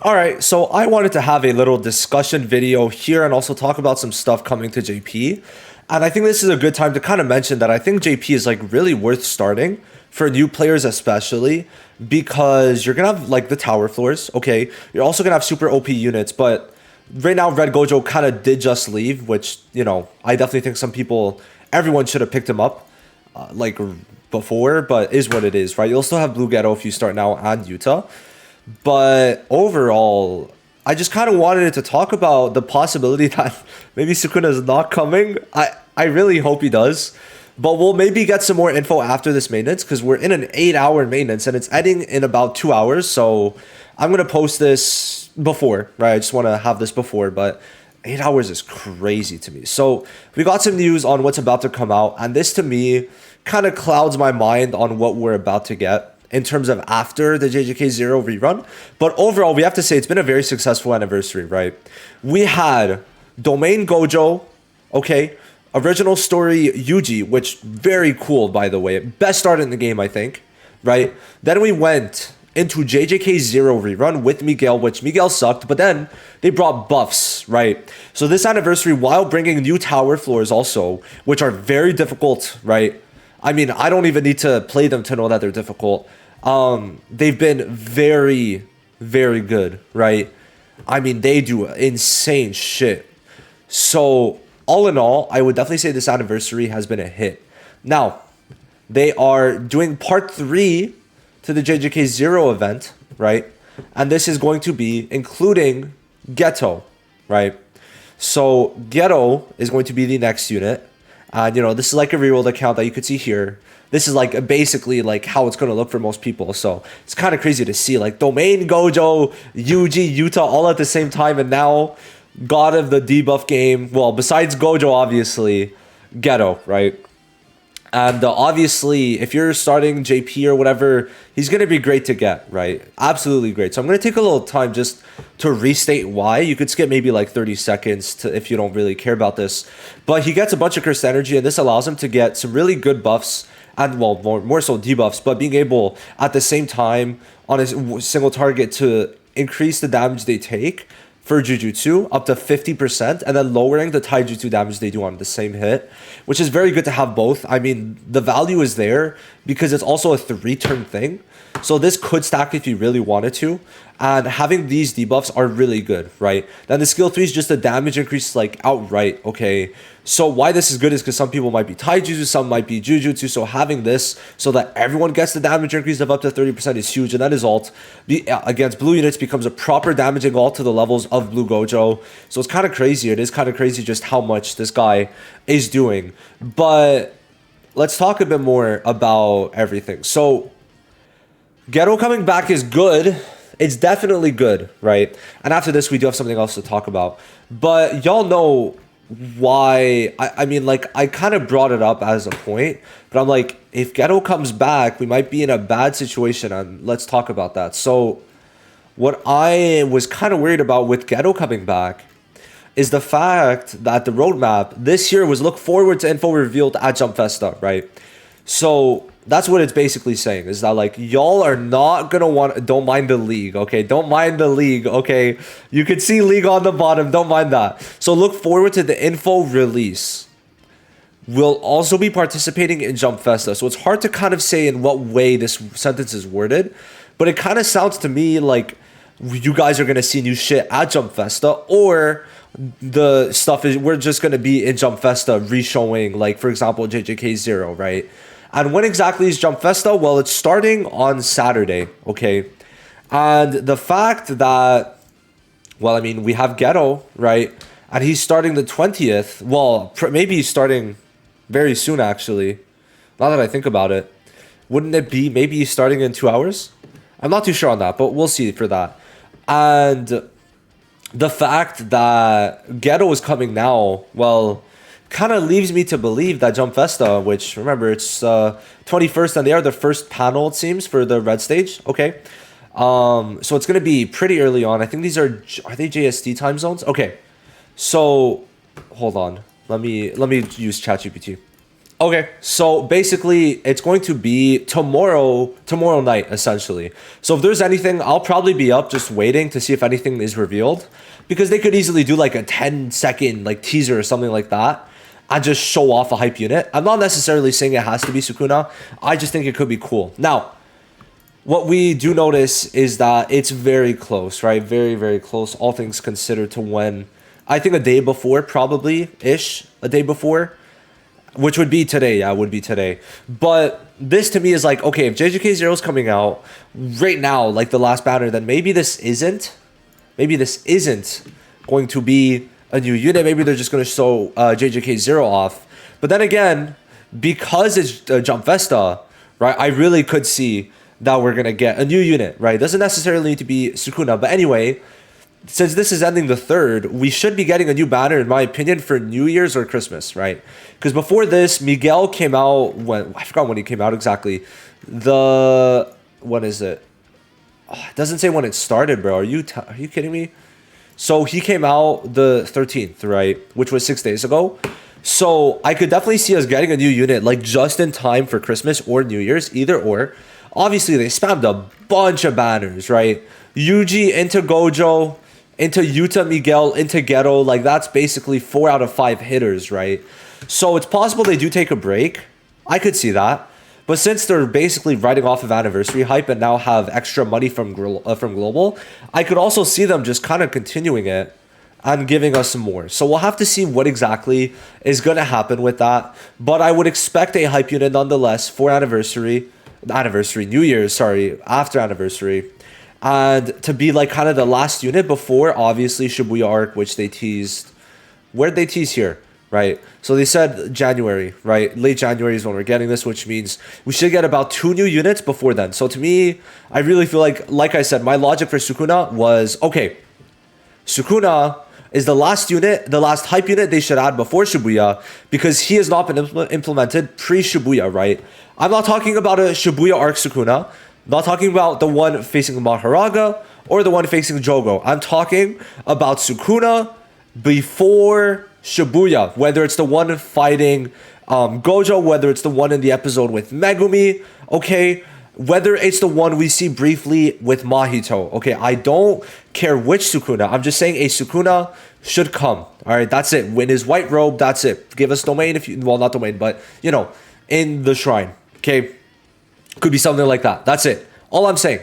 Alright, so I wanted to have a little discussion video here and also talk about some stuff coming to JP. And I think this is a good time to kind of mention that I think JP is like really worth starting for new players especially because you're gonna have like the tower floors, okay? You're also gonna have super OP units, but right now Red Gojo kind of did just leave, which, you know, I definitely think everyone should have picked him up like before, but is what it is, right? You'll still have Blue Ghetto if you start now and Utah. But overall, I just kind of wanted to talk about the possibility that maybe Sukuna is not coming. I really hope he does. But we'll maybe get some more info after this maintenance because we're in an 8-hour maintenance and it's ending in about 2 hours. So I'm going to post this before, right? I just want to have this before, but 8 hours is crazy to me. So we got some news on what's about to come out. And this to me kind of clouds my mind on what we're about to get in terms of after the JJK 0 rerun. But overall, we have to say it's been a very successful anniversary, right? We had Domain Gojo, okay? Original story Yuji, which very cool, by the way. Best start in the game, I think, right? Then we went into JJK 0 rerun with Miguel, which Miguel sucked, but then they brought buffs, right? So this anniversary, while bringing new tower floors also, which are very difficult, right? I mean, I don't even need to play them to know that they're difficult. They've been very, very good, right? I mean, they do insane shit. So, all in all, I would definitely say this anniversary has been a hit. Now, they are doing part 3 to the JJK 0 event, right? And this is going to be including GETO, right? So, GETO is going to be the next unit. And, you know, this is like a rerolled account that you could see here. This is like basically like how it's going to look for most people. So it's kind of crazy to see like Domain, Gojo, Yuji, Utah all at the same time. And now God of the debuff game. Well, besides Gojo, obviously, GETO, right? And obviously, if you're starting JP or whatever, he's going to be great to get, right? Absolutely great. So I'm going to take a little time just to restate why. You could skip maybe like 30 seconds if you don't really care about this. But he gets a bunch of cursed energy, and this allows him to get some really good buffs and, well, more so debuffs, but being able at the same time on a single target to increase the damage they take for Jujutsu up to 50% and then lowering the taijutsu damage they do on the same hit, which is very good to have both. I mean, the value is there because it's also a 3-turn thing. So this could stack if you really wanted to. And having these debuffs are really good, right? Then the skill 3 is just a damage increase like outright, okay? So why this is good is because some people might be taijutsu, some might be jujutsu. So having this so that everyone gets the damage increase of up to 30% is huge. And that is ult against blue units becomes a proper damaging ult to the levels of Blue Gojo. So it's kind of crazy. It is kind of crazy just how much this guy is doing. But let's talk a bit more about everything. So GETO coming back is good. It's definitely good, right? And after this, we do have something else to talk about. But y'all know why. I mean, like, I kind of brought it up as a point. But I'm like, if GETO comes back, we might be in a bad situation. And let's talk about that. So what I was kind of worried about with GETO coming back is the fact that the roadmap this year was look forward to info revealed at Jump Festa, right? So that's what it's basically saying, is that like y'all are not gonna don't mind the league, okay? Don't mind the league, okay? You can see league on the bottom, don't mind that. So look forward to the info release. We'll also be participating in Jump Festa. So it's hard to kind of say in what way this sentence is worded, but it kind of sounds to me like you guys are gonna see new shit at Jump Festa, or the stuff is we're just gonna be in Jump Festa re-showing, like for example JJK 0, right? And when exactly is Jump Festa? Well, it's starting on Saturday, okay? And the fact that, well, I mean, we have GETO, right? And he's starting the 20th. Well, maybe he's starting very soon, actually. Now that I think about it. Wouldn't it be maybe he's starting in 2 hours? I'm not too sure on that, but we'll see for that. And the fact that GETO is coming now, well, kind of leaves me to believe that Jump Festa, which remember it's 21st and they are the first panel it seems for the red stage, okay? So it's gonna be pretty early on. I think these are they JST time zones? Okay, so hold on, let me use ChatGPT. Okay, so basically it's going to be tomorrow night essentially. So if there's anything, I'll probably be up just waiting to see if anything is revealed, because they could easily do like a 10-second like teaser or something like that and just show off a hype unit. I'm not necessarily saying it has to be Sukuna. I just think it could be cool. Now, what we do notice is that it's very close, right? Very, very close, all things considered, to when I think a day before, probably ish, a day before. Which would be today, yeah, would be today. But this to me is like, okay, if JJK 0 is coming out right now, like the last banner, then maybe this isn't going to be a new unit. Maybe they're just going to show JJK 0 off. But then again, because it's Jump Festa, right, I really could see that we're going to get a new unit, right? Doesn't necessarily need to be Sukuna. But anyway, since this is ending the 3rd, we should be getting a new banner, in my opinion, for New Year's or Christmas, right? Because before this, Miguel came out when, I forgot when he came out exactly. When is it? Oh, it doesn't say when it started, bro. Are you kidding me? So he came out the 13th, right? Which was 6 days ago. So I could definitely see us getting a new unit, like just in time for Christmas or New Year's, either or. Obviously, they spammed a bunch of banners, right? Yuji into Gojo, into Yuta Miguel, into GETO. Like, that's basically 4 out of 5 hitters, right? So it's possible they do take a break. I could see that. But since they're basically writing off of anniversary hype and now have extra money from Global, I could also see them just kind of continuing it and giving us some more. So we'll have to see what exactly is going to happen with that. But I would expect a hype unit nonetheless for New Year's, sorry, after anniversary. And to be like kind of the last unit before, obviously, Shibuya Arc, which they teased. Where'd they tease here? Right? So they said January, right? Late January is when we're getting this, which means we should get about 2 new units before then. So to me, I really feel like I said, my logic for Sukuna was, okay, Sukuna is the last unit, the last hype unit they should add before Shibuya, because he has not been implemented pre-Shibuya, right? I'm not talking about a Shibuya Arc Sukuna. Not talking about the one facing Maharaga or the one facing Jogo. I'm talking about Sukuna before Shibuya. Whether it's the one fighting Gojo, whether it's the one in the episode with Megumi, okay? Whether it's the one we see briefly with Mahito, okay? I don't care which Sukuna. I'm just saying a Sukuna should come. All right, that's it. Win his white robe, that's it. Give us domain if you, well, not domain, but, you know, in the shrine, okay? Could be something like that. That's it. All I'm saying.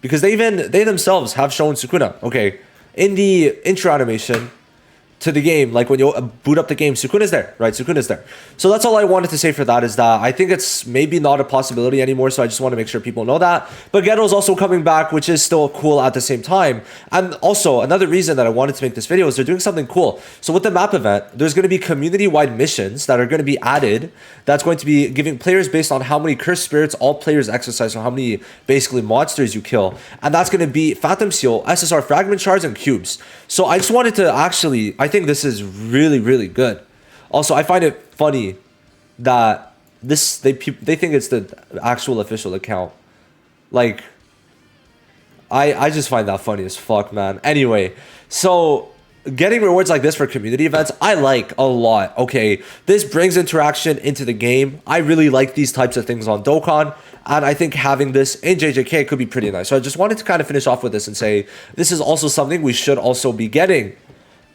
Because they themselves have shown Sukuna. Okay. In the intro animation to the game, like when you boot up the game, Sukuna's there, right? Sukuna's there. So that's all I wanted to say for that, is that I think it's maybe not a possibility anymore. So I just want to make sure people know that. But GETO's also coming back, which is still cool at the same time. And also another reason that I wanted to make this video is they're doing something cool. So with the map event, there's going to be community-wide missions that are going to be added. That's going to be giving players based on how many cursed spirits all players exercise, or how many basically monsters you kill. And that's going to be Phantom Seal, SSR fragment shards, and cubes. So I just wanted to actually, I think this is really, really good. Also, I find it funny that they think it's the actual official account. Like, I just find that funny as fuck, man. Anyway, so getting rewards like this for community events, I like a lot. Okay, this brings interaction into the game. I really like these types of things on Dokkan, and I think having this in JJK could be pretty nice. So I just wanted to kind of finish off with this and say this is also something we should also be getting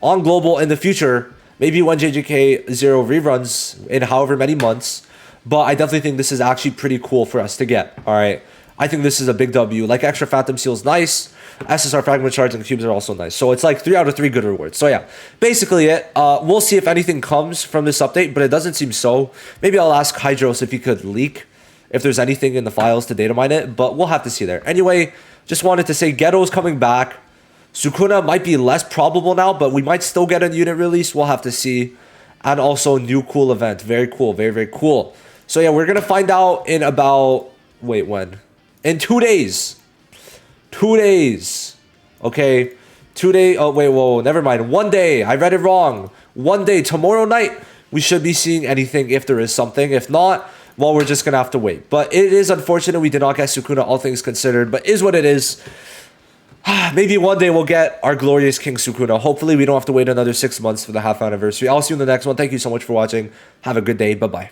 on Global in the future, maybe when JJK 0 reruns in however many months. But I definitely think this is actually pretty cool for us to get. All right, I think this is a big W. Like, extra Phantom Seal's nice. SSR fragment shards and cubes are also nice. So it's like 3 out of 3 good rewards. So yeah, basically it. We'll see if anything comes from this update, but it doesn't seem so. Maybe I'll ask Hydros if he could leak if there's anything in the files to data mine it, but we'll have to see there. Anyway, just wanted to say GETO's coming back. Sukuna might be less probable now, but we might still get a unit release. We'll have to see. And also new cool event. Very cool. Very, very cool. So yeah, we're going to find out in about... Wait, when? In 2 days. 2 days. Okay. 2 days. Oh, wait, whoa. Never mind. 1 day. I read it wrong. 1 day. Tomorrow night, we should be seeing anything if there is something. If not, well, we're just going to have to wait. But it is unfortunate we did not get Sukuna, all things considered. But is what it is. Maybe one day we'll get our glorious King Sukuna. Hopefully we don't have to wait another 6 months for the half anniversary. I'll see you in the next one. Thank you so much for watching. Have a good day. Bye-bye.